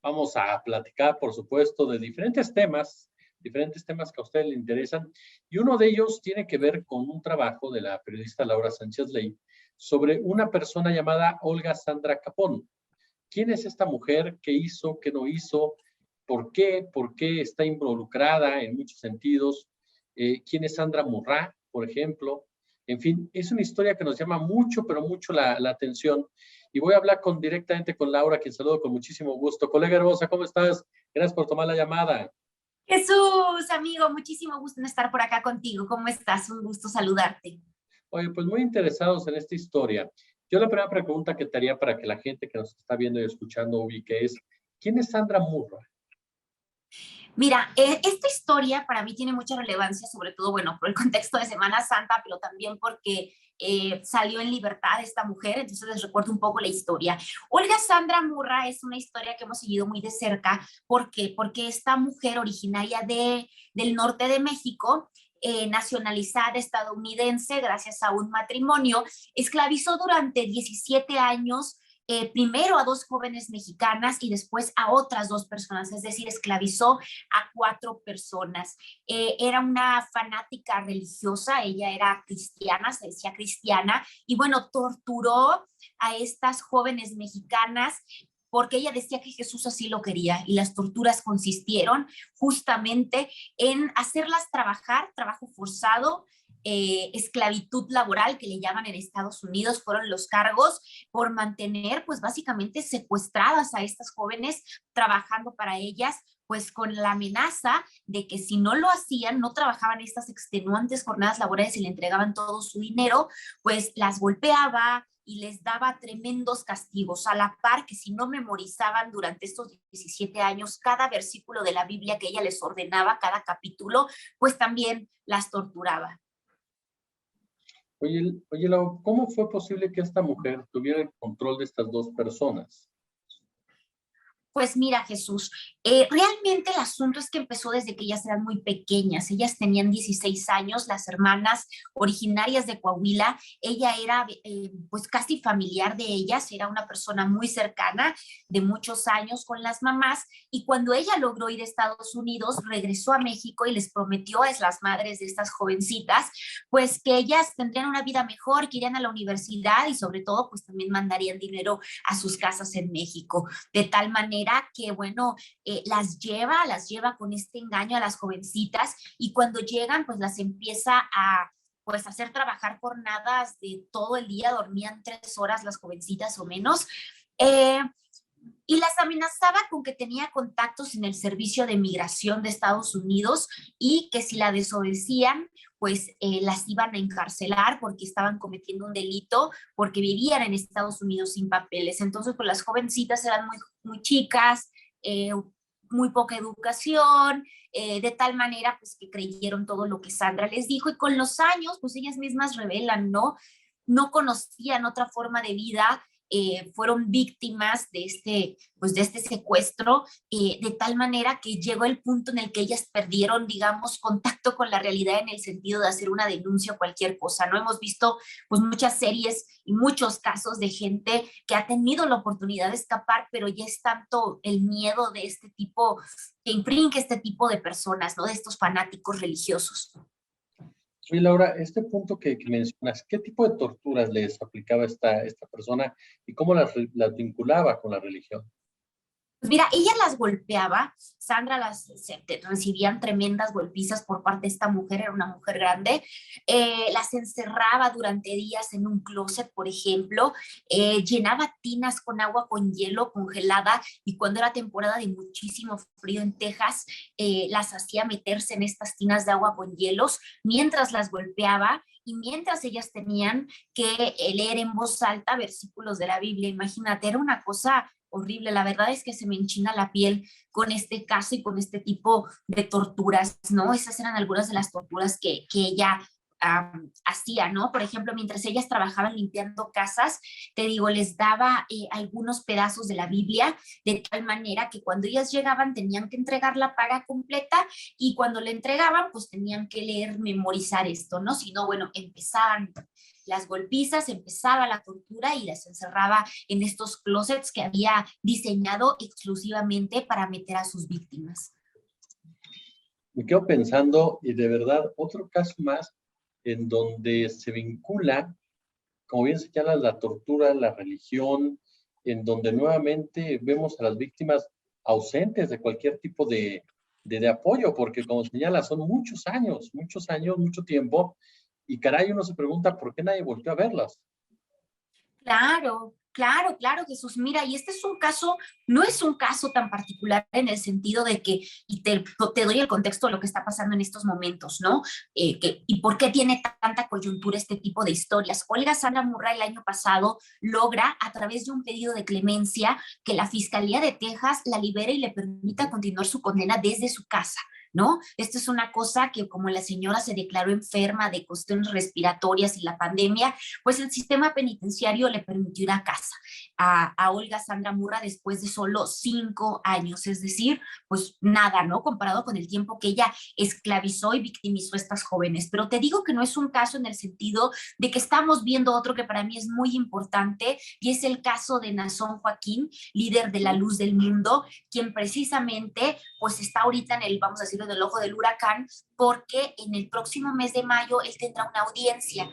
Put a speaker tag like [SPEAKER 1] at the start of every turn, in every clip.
[SPEAKER 1] Vamos a platicar, por supuesto, de diferentes temas que a ustedes le interesan. Y uno de ellos tiene que ver con un trabajo de la periodista Laura Sánchez Ley sobre una persona llamada Olga Sandra Capón. ¿Quién es esta mujer? ¿Qué hizo? ¿Qué no hizo? ¿Por qué? ¿Por qué está involucrada en muchos sentidos? ¿Quién es Sandra Murrá, por ejemplo? En fin, es una historia que nos llama mucho, pero mucho la atención. Y voy a hablar directamente con Laura, quien saludo con muchísimo gusto. Colega hermosa, ¿cómo estás? Gracias por tomar la llamada.
[SPEAKER 2] Jesús, amigo, muchísimo gusto en estar por acá contigo. ¿Cómo estás? Un gusto saludarte.
[SPEAKER 1] Oye, pues muy interesados en esta historia. Yo la primera pregunta que te haría para que la gente que nos está viendo y escuchando ubique es, ¿quién es Sandra Murrá?
[SPEAKER 2] Mira, esta historia para mí tiene mucha relevancia, sobre todo, bueno, por el contexto de Semana Santa, pero también porque salió en libertad esta mujer, entonces les recuerdo un poco la historia. Olga Sandra Murrá es una historia que hemos seguido muy de cerca. ¿Por qué? Porque esta mujer originaria del norte de México, nacionalizada estadounidense gracias a un matrimonio, esclavizó durante 17 años primero a dos jóvenes mexicanas y después a otras dos personas, es decir, esclavizó a cuatro personas. Era una fanática religiosa, ella era cristiana, se decía cristiana, y bueno, torturó a estas jóvenes mexicanas porque ella decía que Jesús así lo quería, y las torturas consistieron justamente en hacerlas trabajar, trabajo forzado, esclavitud laboral, que le llaman en Estados Unidos, fueron los cargos por mantener, pues básicamente secuestradas a estas jóvenes, trabajando para ellas, pues con la amenaza de que si no lo hacían, no trabajaban estas extenuantes jornadas laborales y le entregaban todo su dinero, pues las golpeaba y les daba tremendos castigos, a la par que si no memorizaban durante estos 17 años cada versículo de la Biblia que ella les ordenaba, cada capítulo, pues también las torturaba.
[SPEAKER 1] Oye, Lau, ¿cómo fue posible que esta mujer tuviera el control de estas dos personas?
[SPEAKER 2] Pues mira, Jesús, realmente el asunto es que empezó desde que ellas eran muy pequeñas. Ellas tenían 16 años, las hermanas originarias de Coahuila. Ella era pues casi familiar de ellas, era una persona muy cercana de muchos años con las mamás. Y cuando ella logró ir a Estados Unidos, regresó a México y les prometió a las madres de estas jovencitas, pues que ellas tendrían una vida mejor, que irían a la universidad y sobre todo pues también mandarían dinero a sus casas en México. De tal manera que, bueno, las lleva con este engaño a las jovencitas, y cuando llegan, pues las empieza a pues hacer trabajar jornadas de todo el día, dormían 3 horas las jovencitas o menos, eh, y las amenazaba con que tenía contactos en el Servicio de Migración de Estados Unidos y que si la desobedecían, pues las iban a encarcelar porque estaban cometiendo un delito, porque vivían en Estados Unidos sin papeles. Entonces, pues las jovencitas eran muy chicas, muy poca educación, de tal manera pues que creyeron todo lo que Sandra les dijo, y con los años, pues ellas mismas revelan, ¿no? No conocían otra forma de vida, fueron víctimas de este secuestro, de tal manera que llegó el punto en el que ellas perdieron, digamos, contacto con la realidad en el sentido de hacer una denuncia o cualquier cosa, ¿no? Hemos visto pues muchas series y muchos casos de gente que ha tenido la oportunidad de escapar, pero ya es tanto el miedo de este tipo, que infringe este tipo de personas, ¿no? De estos fanáticos religiosos.
[SPEAKER 1] Oye, Laura, este punto que mencionas, ¿qué tipo de torturas les aplicaba esta persona y cómo las vinculaba con la religión?
[SPEAKER 2] Pues mira, ella las golpeaba, Sandra recibían tremendas golpizas por parte de esta mujer, era una mujer grande, las encerraba durante días en un closet, por ejemplo, llenaba tinas con agua con hielo congelada, y cuando era temporada de muchísimo frío en Texas, las hacía meterse en estas tinas de agua con hielos mientras las golpeaba y mientras ellas tenían que leer en voz alta versículos de la Biblia. Imagínate, era una cosa horrible. La verdad es que se me enchina la piel con este caso y con este tipo de torturas, ¿no? Esas eran algunas de las torturas que ella hacía, ¿no? Por ejemplo, mientras ellas trabajaban limpiando casas, te digo, les daba algunos pedazos de la Biblia, de tal manera que cuando ellas llegaban tenían que entregar la paga completa, y cuando la entregaban, pues tenían que leer, memorizar esto, ¿no? Si no, bueno, empezaban las golpizas, empezaba la tortura y las encerraba en estos closets que había diseñado exclusivamente para meter a sus víctimas.
[SPEAKER 1] Me quedo pensando, y de verdad, otro caso más en donde se vincula, como bien señala, la tortura, la religión, en donde nuevamente vemos a las víctimas ausentes de cualquier tipo de apoyo, porque como señala, son muchos años, mucho tiempo, y caray, uno se pregunta por qué nadie volvió a verlas.
[SPEAKER 2] Claro, claro, claro, Jesús. Mira, y este es un caso, no es un caso tan particular en el sentido de que, y te doy el contexto de lo que está pasando en estos momentos, ¿no? Y por qué tiene tanta coyuntura este tipo de historias. Olga Sandra Murray el año pasado logra, a través de un pedido de clemencia, que la Fiscalía de Texas la libere y le permita continuar su condena desde su casa, ¿no? Esto es una cosa que, como la señora se declaró enferma de cuestiones respiratorias y la pandemia, pues el sistema penitenciario le permitió ir a casa a Olga Sandra Murra después de solo 5 años, es decir, pues nada, ¿no? Comparado con el tiempo que ella esclavizó y victimizó a estas jóvenes. Pero te digo que no es un caso en el sentido de que estamos viendo otro que para mí es muy importante, y es el caso de Nazón Joaquín, líder de la Luz del Mundo, quien precisamente pues está ahorita en el, vamos a decirlo, en el ojo del huracán, porque en el próximo mes de mayo él tendrá una audiencia.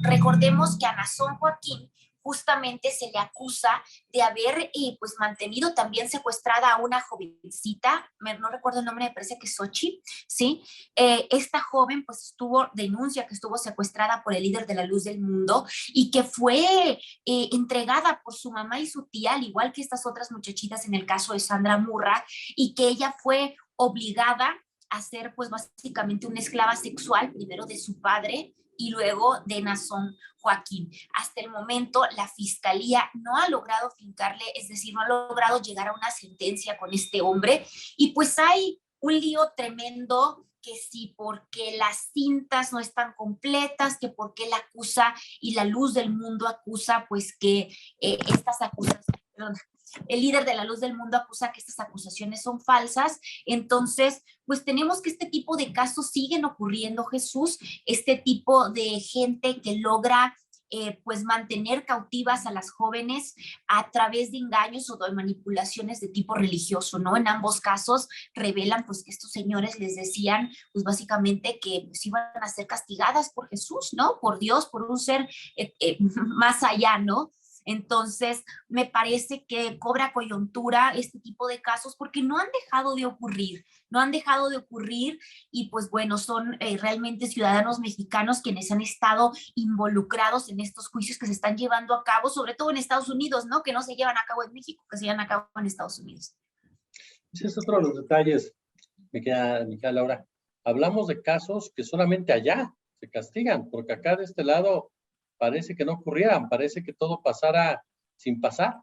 [SPEAKER 2] Recordemos que a Nazón Joaquín justamente se le acusa de haber pues mantenido también secuestrada a una jovencita, no recuerdo el nombre, me parece que es Xochitl, ¿sí? Esta joven pues denuncia que estuvo secuestrada por el líder de la Luz del Mundo y que fue entregada por su mamá y su tía, al igual que estas otras muchachitas en el caso de Sandra Murra, y que ella fue obligada a ser pues básicamente una esclava sexual, primero de su padre y luego de Nazón Joaquín. Hasta el momento la fiscalía no ha logrado fincarle, es decir, no ha logrado llegar a una sentencia con este hombre, y pues hay un lío tremendo, que sí, porque las cintas no están completas, que porque la acusa y la Luz del Mundo acusa pues que estas acusaciones, perdón, el líder de la Luz del Mundo acusa que estas acusaciones son falsas. Entonces, pues tenemos que este tipo de casos siguen ocurriendo, Jesús, este tipo de gente que logra pues mantener cautivas a las jóvenes a través de engaños o de manipulaciones de tipo religioso, ¿no? En ambos casos revelan pues que estos señores les decían pues básicamente que pues iban a ser castigadas por Jesús, ¿no? Por Dios, por un ser más allá, ¿no? Entonces, me parece que cobra coyuntura este tipo de casos porque no han dejado de ocurrir, no han dejado de ocurrir, y pues bueno, son realmente ciudadanos mexicanos quienes han estado involucrados en estos juicios que se están llevando a cabo, sobre todo en Estados Unidos, ¿no? Que no se llevan a cabo en México, que se llevan a cabo en Estados Unidos.
[SPEAKER 1] Ese es otro de los detalles, me queda Laura. Hablamos de casos que solamente allá se castigan, porque acá de este lado parece que no ocurrieran, parece que todo pasara sin pasar.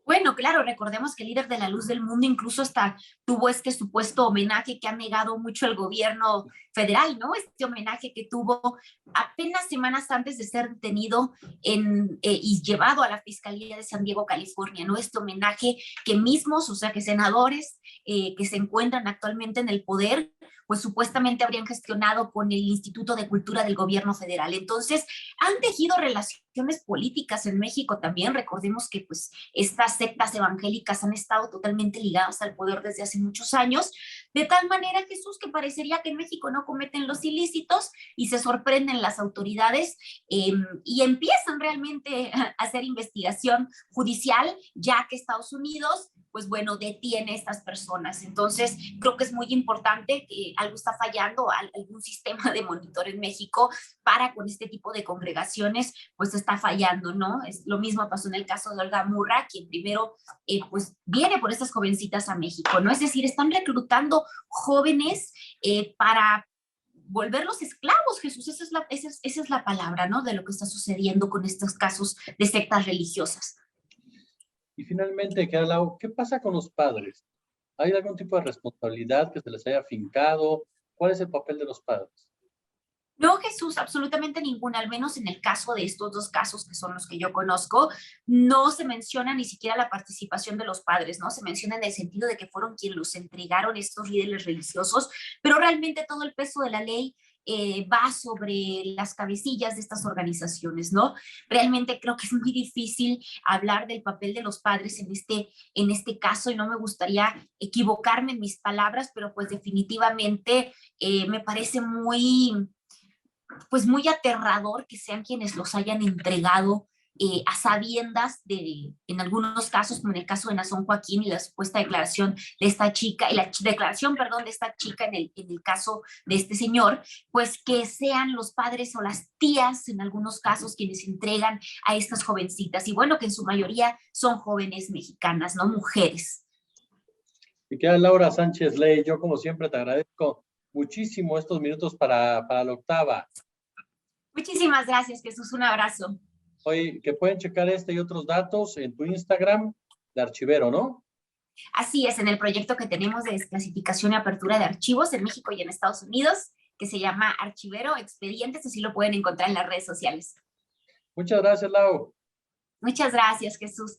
[SPEAKER 2] Bueno, claro, recordemos que el líder de la Luz del Mundo incluso hasta tuvo este supuesto homenaje que ha negado mucho el gobierno federal, ¿no? Este homenaje que tuvo apenas semanas antes de ser detenido y llevado a la Fiscalía de San Diego, California, ¿no? Este homenaje que mismos, o sea, que senadores que se encuentran actualmente en el poder, pues supuestamente habrían gestionado con el Instituto de Cultura del Gobierno Federal. Entonces, han tejido relaciones políticas en México también. Recordemos que pues estas sectas evangélicas han estado totalmente ligadas al poder desde hace muchos años, de tal manera, Jesús, que parecería que en México no cometen los ilícitos y se sorprenden las autoridades y empiezan realmente a hacer investigación judicial, ya que Estados Unidos pues bueno, detiene a estas personas. Entonces, creo que es muy importante que algo está fallando, algún sistema de monitor en México para con este tipo de congregaciones, pues está fallando, ¿no? Es, lo mismo pasó en el caso de Olga Murra, quien primero, pues viene por estas jovencitas a México, ¿no? Es decir, están reclutando jóvenes para volverlos esclavos, Jesús, esa es la palabra, ¿no? De lo que está sucediendo con estos casos de sectas religiosas.
[SPEAKER 1] Y finalmente, ¿qué pasa con los padres? ¿Hay algún tipo de responsabilidad que se les haya fincado? ¿Cuál es el papel de los padres?
[SPEAKER 2] No, Jesús, absolutamente ninguna, al menos en el caso de estos dos casos que son los que yo conozco, no se menciona ni siquiera la participación de los padres, ¿no? Se menciona en el sentido de que fueron quienes los entregaron estos líderes religiosos, pero realmente todo el peso de la ley va sobre las cabecillas de estas organizaciones, ¿no? Realmente creo que es muy difícil hablar del papel de los padres en este caso y no me gustaría equivocarme en mis palabras, pero pues definitivamente me parece pues muy aterrador que sean quienes los hayan entregado a sabiendas en algunos casos, como en el caso de Nazón Joaquín y la supuesta declaración de esta chica, y la declaración, perdón, de esta chica en el caso de este señor, pues que sean los padres o las tías en algunos casos quienes entregan a estas jovencitas. Y bueno, que en su mayoría son jóvenes mexicanas, ¿no? Mujeres.
[SPEAKER 1] Y queda Laura Sánchez Ley, yo como siempre te agradezco muchísimo estos minutos para la octava.
[SPEAKER 2] Muchísimas gracias, Jesús. Un abrazo.
[SPEAKER 1] Oye, que pueden checar este y otros datos en tu Instagram de Archivero, ¿no?
[SPEAKER 2] Así es, en el proyecto que tenemos de desclasificación y apertura de archivos en México y en Estados Unidos, que se llama Archivero Expedientes, así lo pueden encontrar en las redes sociales.
[SPEAKER 1] Muchas gracias, Lau.
[SPEAKER 2] Muchas gracias, Jesús.